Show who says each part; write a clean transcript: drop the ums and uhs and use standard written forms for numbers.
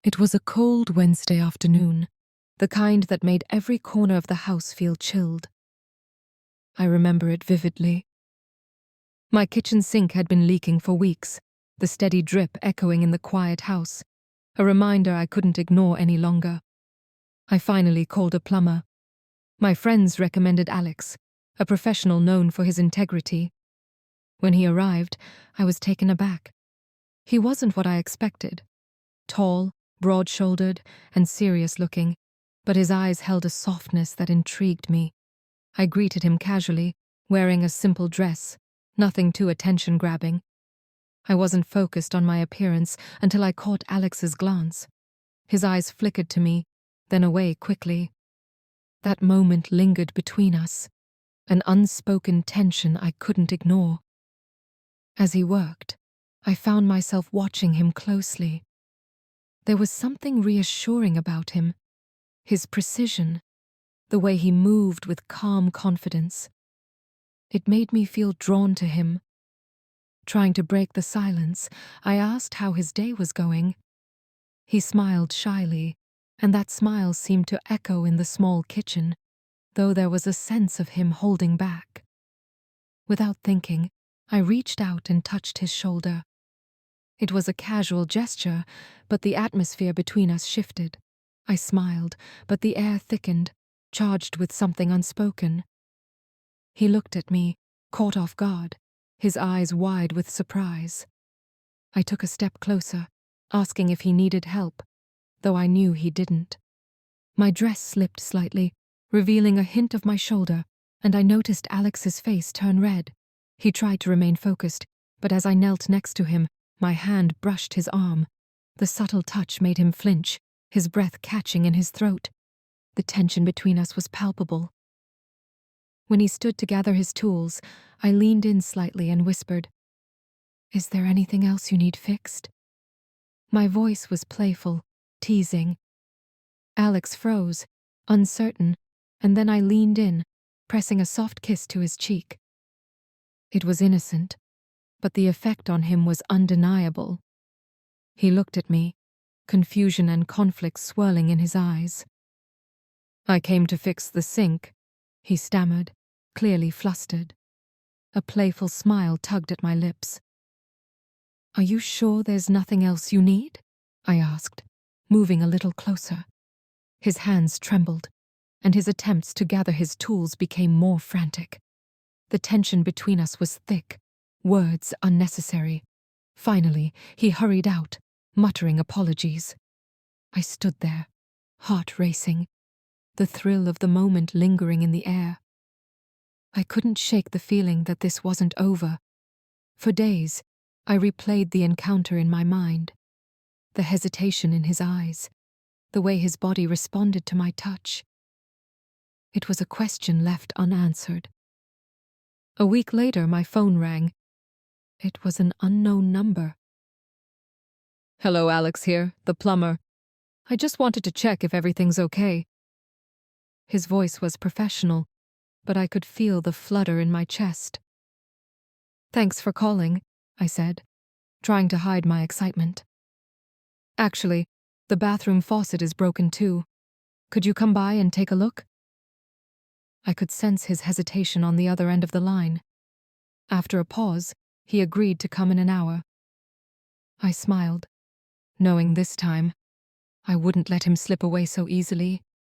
Speaker 1: It was a cold Wednesday afternoon, the kind that made every corner of the house feel chilled. I remember it vividly. My kitchen sink had been leaking for weeks, the steady drip echoing in the quiet house, a reminder I couldn't ignore any longer. I finally called a plumber. My friends recommended Alex, a professional known for his integrity. When he arrived, I was taken aback. He wasn't what I expected. Tall, broad-shouldered, and serious-looking, but his eyes held a softness that intrigued me. I greeted him casually, wearing a simple dress, nothing too attention-grabbing. I wasn't focused on my appearance until I caught Alex's glance. His eyes flickered to me, then away quickly. That moment lingered between us, an unspoken tension I couldn't ignore. As he worked, I found myself watching him closely. There was something reassuring about him, his precision, the way he moved with calm confidence. It made me feel drawn to him. Trying to break the silence, I asked how his day was going. He smiled shyly, and that smile seemed to echo in the small kitchen, though there was a sense of him holding back. Without thinking, I reached out and touched his shoulder. It was a casual gesture, but the atmosphere between us shifted. I smiled, but the air thickened, charged with something unspoken. He looked at me, caught off guard, his eyes wide with surprise. I took a step closer, asking if he needed help, though I knew he didn't. My dress slipped slightly, revealing a hint of my shoulder, and I noticed Alex's face turn red. He tried to remain focused, but as I knelt next to him, my hand brushed his arm. The subtle touch made him flinch, his breath catching in his throat. The tension between us was palpable. When he stood to gather his tools, I leaned in slightly and whispered, "Is there anything else you need fixed?" My voice was playful, teasing. Alex froze, uncertain, and then I leaned in, pressing a soft kiss to his cheek. It was innocent, but the effect on him was undeniable. He looked at me, confusion and conflict swirling in his eyes. "I came to fix the sink," he stammered, clearly flustered. A playful smile tugged at my lips. "Are you sure there's nothing else you need?" I asked, moving a little closer. His hands trembled, and his attempts to gather his tools became more frantic. The tension between us was thick, words unnecessary. Finally, he hurried out, muttering apologies. I stood there, heart racing, the thrill of the moment lingering in the air. I couldn't shake the feeling that this wasn't over. For days, I replayed the encounter in my mind, the hesitation in his eyes, the way his body responded to my touch. It was a question left unanswered. A week later, my phone rang. It was an unknown number. "Hello, Alex here, the plumber. I just wanted to check if everything's okay." His voice was professional, but I could feel the flutter in my chest. "Thanks for calling," I said, trying to hide my excitement. "Actually, the bathroom faucet is broken too. Could you come by and take a look?" I could sense his hesitation on the other end of the line. After a pause, he agreed to come in an hour. I smiled, knowing this time I wouldn't let him slip away so easily.